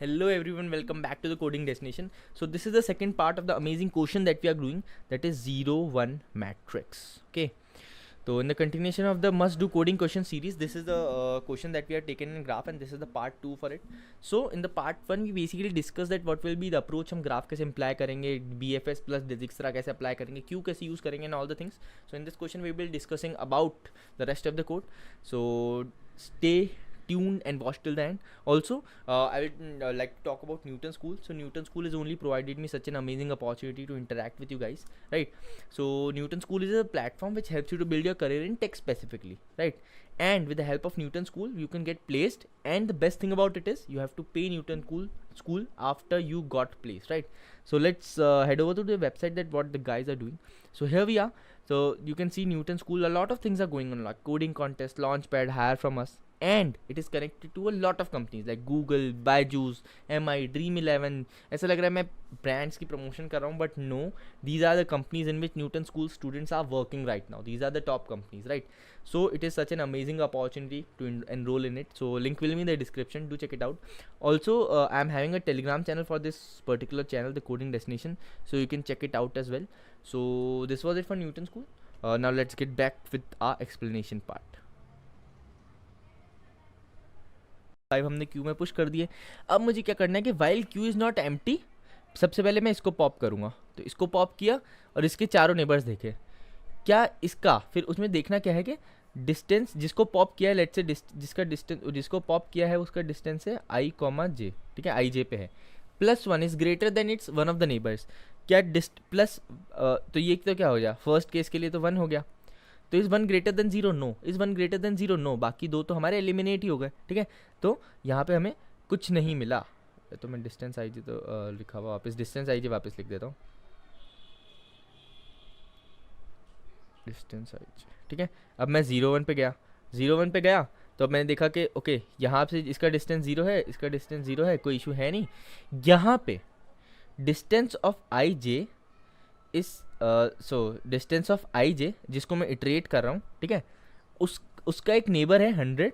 Hello everyone, welcome back to the coding destination. So this is the second part of the amazing question that we are doing, that is 0 1 matrix. Okay, so in the continuation of the must do coding question series, this is the question that we have taken in graph and this is the part 2 for it. So in the part 1 we basically discuss that what will be the approach, हम graph कैसे imply करेंगे, BFS plus Dijkstra कैसे apply करेंगे, Q कैसे use करेंगे and all the things. So in this question we will be discussing about the rest of the code. So stay tuned and watch till the end. Also I would like to talk about Newton School. So Newton School has only provided me such an amazing opportunity to interact with you guys, right? So Newton School is a platform which helps you to build your career in tech specifically, right? And with the help of Newton School you can get placed, and the best thing about it is you have to pay Newton School after you got placed, right? So let's head over to the website that what the guys are doing. So here we are. So you can see Newton School, a lot of things are going on, like coding contest, launchpad, hire from us, and it is connected to a lot of companies like Google, Byju's, MI, Dream11. ऐसा लग रहा है मैं brands की promotion कर रहा हूँ, but no, these are the companies in which Newton School students are working right now. These are the top companies, right? So it is such an amazing opportunity to enroll in it. So link will be in the description, do check it out. Also I am having a Telegram channel for this particular channel, the coding destination, so you can check it out as well. So this was it for Newton School. Now let's get back with our explanation part. 5 हमने Q में push कर दिए. अब मुझे क्या करना है कि while Q is not empty, सबसे पहले मैं इसको पॉप करूँगा. तो इसको पॉप किया और इसके चारों नेबर्स देखे. क्या इसका फिर उसमें देखना क्या है कि डिस्टेंस जिसको पॉप किया है, लेट्स से जिसका डिस्टेंस जिसको पॉप किया है उसका डिस्टेंस है i, j. ठीक है, i j पे है. +1 is greater then it's one of the neighbours. क्या प्लस तो ये तो क्या हो गया, फर्स्ट केस के लिए तो 1 हो गया. तो is 1 greater than 0, no. Is 1 greater than 0, no. बाकी दो तो हमारे एलिमिनेट ही हो गए. ठीक है, तो यहाँ पे हमें कुछ नहीं मिला. तो मैं डिस्टेंस आई जे तो लिखा हुआ वापस, डिस्टेंस आई जे वापस लिख देता हूँ, डिस्टेंस आई जे. ठीक है, अब मैं 0 1 पे गया. 0 1 पे गया तो अब मैंने देखा कि ओके यहाँ से इसका डिस्टेंस 0 है, इसका डिस्टेंस 0 है, कोई इशू है नहीं. यहाँ पे डिस्टेंस ऑफ आई जे इस सो डिस्टेंस ऑफ आई जे जिसको मैं इटरेट कर रहा हूँ, ठीक है, उसका एक नेबर है 100.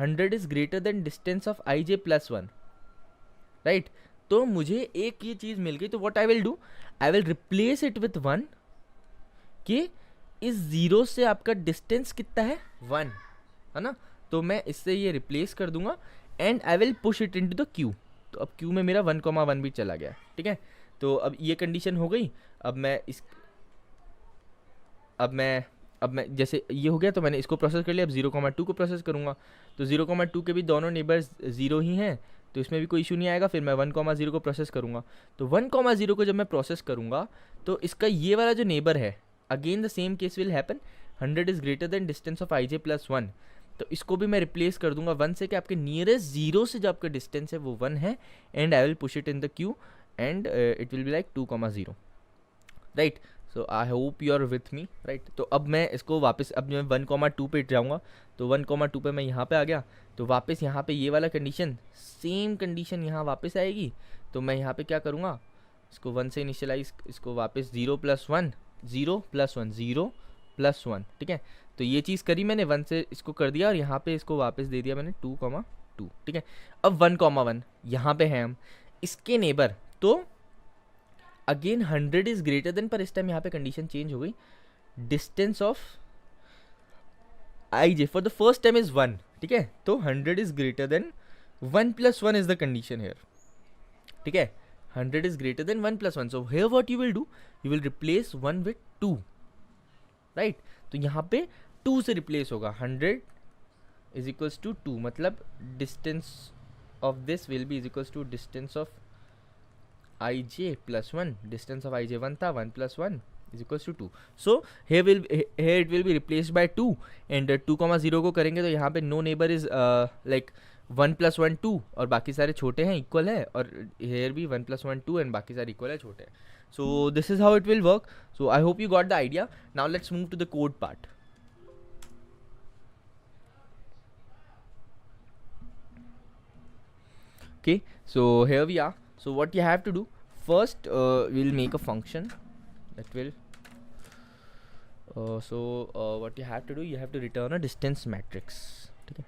100 is greater than distance of I J +1, right? तो मुझे एक ये चीज़ मिल गई. तो what I will do, I will replace it with 1, कि इस 0 से आपका डिस्टेंस कितना है, 1 है ना. तो मैं इससे ये रिप्लेस कर दूंगा and I will push it into the Q. तो अब क्यू में मेरा 1,1 भी चला गया. ठीक है, तो अब ये कंडीशन हो गई. अब मैं जैसे ये हो गया तो मैंने इसको प्रोसेस कर लिया. अब 0,2 को प्रोसेस करूँगा. तो 0,2 के भी दोनों नेबर्स 0 ही हैं, तो इसमें भी कोई इशू नहीं आएगा. फिर मैं 1,0 को प्रोसेस करूँगा. तो 1,0 को जब मैं प्रोसेस करूँगा तो इसका ये वाला जो नेबर है, again the same case will happen. 100 is greater than distance of I J +1. तो इसको भी मैं रिप्लेस कर दूंगा 1 से, कि आपके नियरेस्ट 0 से जो आपका डिस्टेंस है वो 1 है. And I will push it in the queue and it will be like 2,0, right? So I hope you are with me, right? तो अब मैं इसको वापस, अब मैं 1,2 पे जाऊँगा. तो 1,2 पे मैं यहाँ पे आ गया. तो वापस यहाँ पे ये वाला कंडीशन, सेम कंडीशन यहाँ वापस आएगी. तो मैं यहाँ पे क्या करूँगा, इसको 1 से इनिशियलाइज, इसको वापस 0 + 1, 0 + 1, 0 + 1. ठीक है, तो ये चीज़ करी मैंने, 1 से इसको कर दिया और यहाँ पे इसको वापस दे दिया मैंने 2,2. ठीक है, अब 1,1 यहाँ पे है हम इसके नेबर. तो अगेन 100 इज ग्रेटर देन, पर इस टाइम यहाँ पे कंडीशन चेंज हो गई. Distance of I J for the first time is 1. ठीक है, तो 100 is greater than 1 + 1 is the condition here. ठीक है, 100 is greater than 1 + 1. So here what you will do, you will replace 1 with 2, right? तो यहाँ पे 2 से रिप्लेस होगा. 100 is equals to 2, मतलब distance of this will be is equals to distance of ij +1. distance of ij 1 था, 1 + 1 is equals to 2. So here it will be replaced by 2 and 2,0 को करेंगे तो यहाँ पे no neighbor is like 1 + 1 2 और बाकी सारे छोटे हैं, इक्वल है. और हेयर भी 1 + 1 2 एंड बाकी सारे इक्वल है, छोटे हैं. So this is how it will work. So I hope you got the idea. Now let's move to the code part. Okay, so here we are. So what you have to do, first we'll make a function that will what you have to do, you have to return a distance matrix. ठीक है,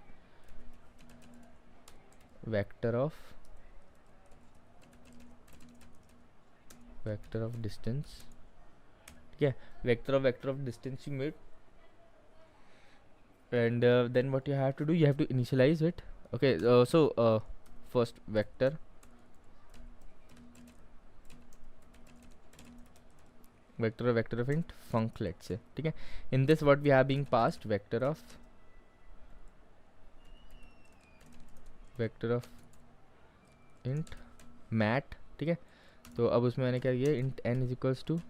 vector of vector of distance, ठीक है, vector of distance you made, and then what you have to do, you have to initialize it. Okay, so first vector of int func, let's say, ठीक है. In this what we have being passed vector of int mat, ठीक है. तो अब उसमें मैंने क्या किया, int n is equals to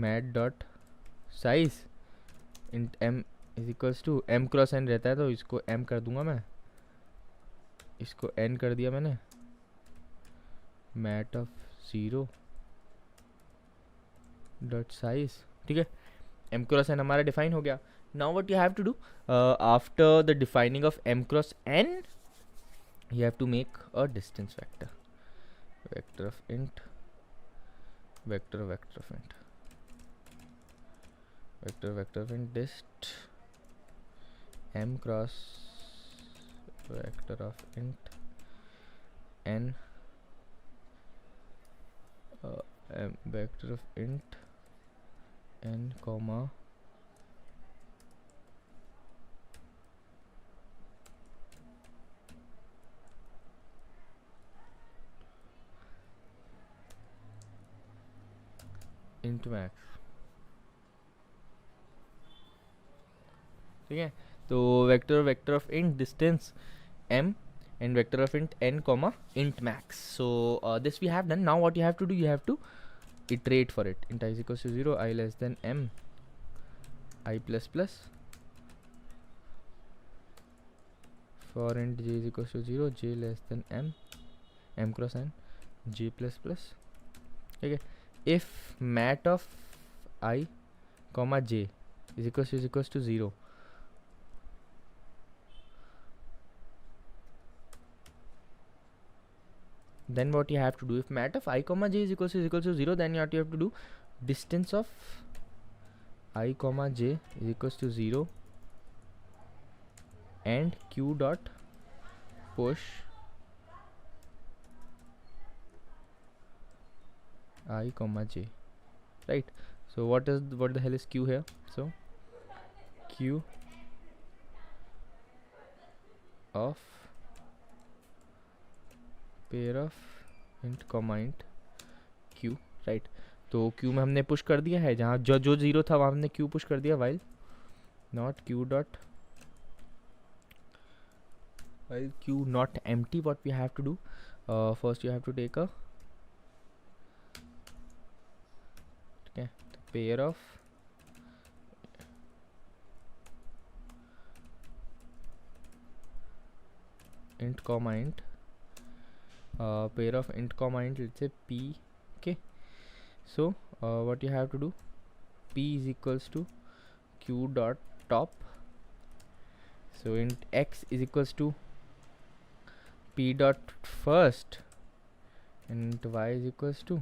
mat dot size, int m is equals to m cross n रहता है, तो इसको m कर दूंगा मैं, इसको n कर दिया मैंने, मैट ऑफ 0 डॉट साइज, ठीक है. m क्रॉस n हमारा डिफाइन हो गया. Now what you have to do, after the defining of m cross n you have to make a distance vector of int vector of int dist m cross vector of int n vector of int n comma int max, ठीक है. तो vector of int distance m and vector of int n comma int max. So this we have done. Now what you have to do, you have to iterate for it. Int I is equals to 0, I less than m, I plus plus, for int j is equals to 0, j less than m, m cross n, j plus plus, okay. If mat of I comma j is equals to 0, then what you have to do, if mat of I comma j is equals to 0, then what you have to do, distance of I comma j is equals to 0 and q dot push I comma j, right. So what the hell is q here? So q of pair of int comma int q, right. तो q में हमने push कर दिया है, जहाँ जो 0 था वहाँ हमने q पुश कर दिया, while not q dot while q not empty, what we have to do, first you have to take a pair of int comma int, pair of int comma int, let's say p, okay. So what you have to do, p is equals to q dot top, so int x is equals to p dot first and y is equals to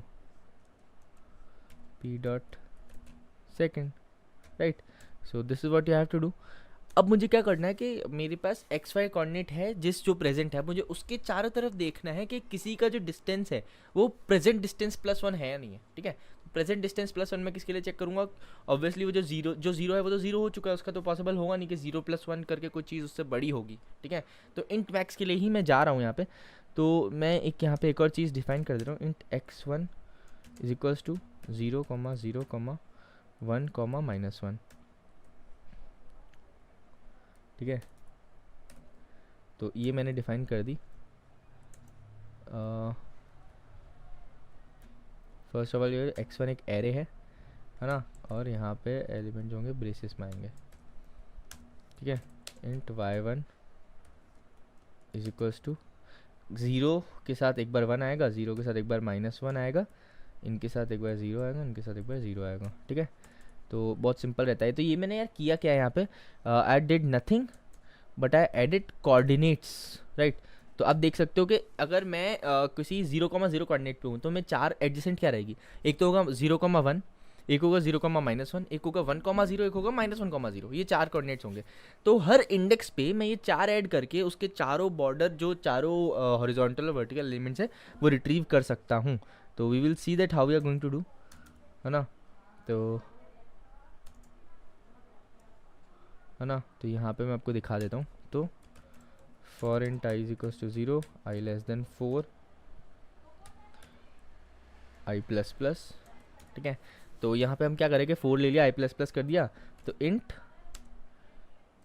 p dot second, right. So this is what you have to do. अब मुझे क्या करना है कि मेरे पास x Y coordinate है जिस जो प्रेजेंट है, मुझे उसके चारों तरफ देखना है कि किसी का जो डिस्टेंस है वो प्रेजेंट डिस्टेंस +1 है या नहीं है, ठीक है. प्रेजेंट डिस्टेंस +1 मैं किसके लिए चेक करूंगा, ऑब्वियसली वो जो जीरो है वो तो जीरो हो चुका है, उसका तो पॉसिबल होगा नहीं कि 0 + 1 करके कोई चीज़ उससे बड़ी होगी, ठीक है. तो इंट मैक्स के लिए ही मैं जा रहा हूँ यहाँ पे. तो मैं यहाँ पे एक और चीज़ डिफाइन कर दे रहा हूँ, int x1 is equals to 0, 0, 1, -1, ठीक है. तो ये मैंने डिफाइन कर दी. फर्स्ट ऑफ ऑल ये x1 एक एरे है ना, और यहाँ पे एलिमेंट जो होंगे ब्रेसेस में आएंगे, ठीक है. Int y1 is equals to 0 के साथ एक बार 1 आएगा, 0 के साथ एक बार -1 आएगा, इनके साथ एक बार 0 आएगा, इनके साथ एक बार 0 आएगा, ठीक है. तो बहुत सिंपल रहता है. तो ये मैंने यार किया क्या है यहाँ पे, I did nothing but I edit coordinates, right. तो आप देख सकते हो कि अगर मैं किसी 0,0 कोऑर्डिनेट पे हूँ तो मैं 4 एडजेसेंट क्या रहेगी, एक तो होगा 0,1, एक होगा 0,-1, एक होगा 1,0, एक होगा -1,0, ये 4 कोऑर्डिनेट्स होंगे। तो हर इंडेक्स पे मैं ये 4 ऐड करके उसके चारों बॉर्डर जो चारों हॉरिजॉन्टल और वर्टिकल एलिमेंट्स है वो रिट्रीव कर सकता हूँ। तो we will see that how we are going to do, है ना। तो तो यहाँ पे मैं आपको दिखा देता हूँ। तो for int i equals to 0, i less than 4, i plus plus, ठीक है। तो यहाँ पे हम क्या करेंगे, 4 ले लिया, i प्लस प्लस कर दिया, तो int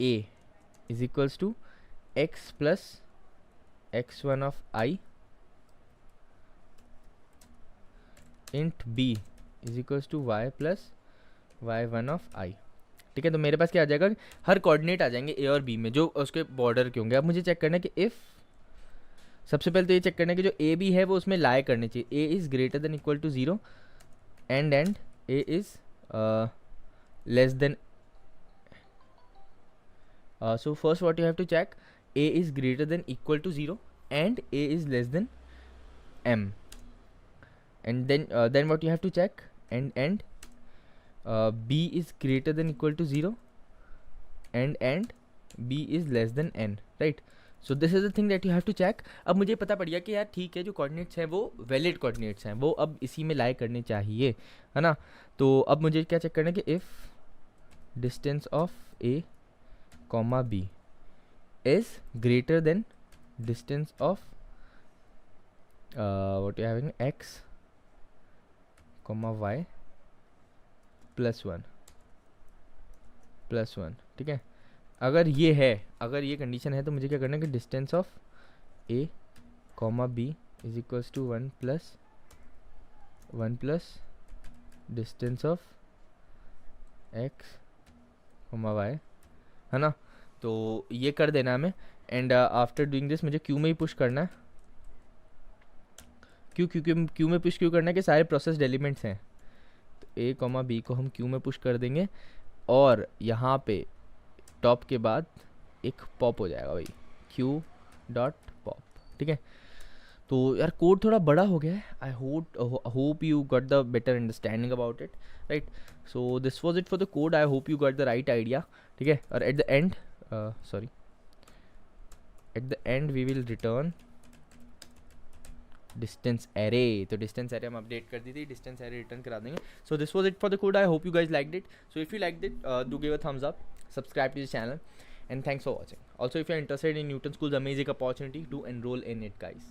a is equals to x plus x1 of i, int b is equals to y plus y1 of i, ठीक है। तो मेरे पास क्या आ जाएगा, हर कोऑर्डिनेट आ जाएंगे a और b में जो उसके बॉर्डर के होंगे। अब मुझे चेक करना है कि इफ़, सबसे पहले तो ये चेक करना है कि जो a b है वो उसमें लाई करने चाहिए, a is greater than equal to 0 and a is less than, so first what you have to check, a is greater than equal to 0 and a is less than m, and then what you have to check, and b is greater than equal to 0 and b is less than n, right? So this is the thing that you have to check. अब मुझे पता पड़ गया कि यार ठीक है, जो कोऑर्डिनेट्स हैं वो वैलिड कोऑर्डिनेट्स हैं, वो अब इसी में लाई करने चाहिए, है ना। तो अब मुझे क्या चेक करना है कि if distance of a comma b is greater than distance of what you are having, x comma y plus 1, ठीक है। अगर ये है, अगर ये कंडीशन है तो मुझे क्या करना है कि distance of a comma b is equals to 1 plus distance of x comma y, है ना। तो ये कर देना हमें, एंड आफ्टर डूइंग दिस मुझे क्यू में ही पुश करना है। क्यू में पुश क्यों करना है कि सारे प्रोसेस्ड एलिमेंट्स हैं, तो a कॉमा b को हम क्यू में पुश कर देंगे और यहाँ पे टॉप के बाद एक पॉप हो जाएगा भाई, q डॉट पॉप, ठीक है। तो यार कोड थोड़ा बड़ा हो गया है, I hope you got the better understanding about it, right. So this was it for the code, I hope you got the right idea, ठीक है। और at the end at the end we will return distance array. तो distance array हम update कर दी थी, distance array return करा देंगे। So this was it for the code, I hope you guys liked it. So if you liked it, do give a thumbs up, subscribe to the channel, and thanks for watching. Also, if you're interested in Newton School's amazing opportunity, do enroll in it, guys.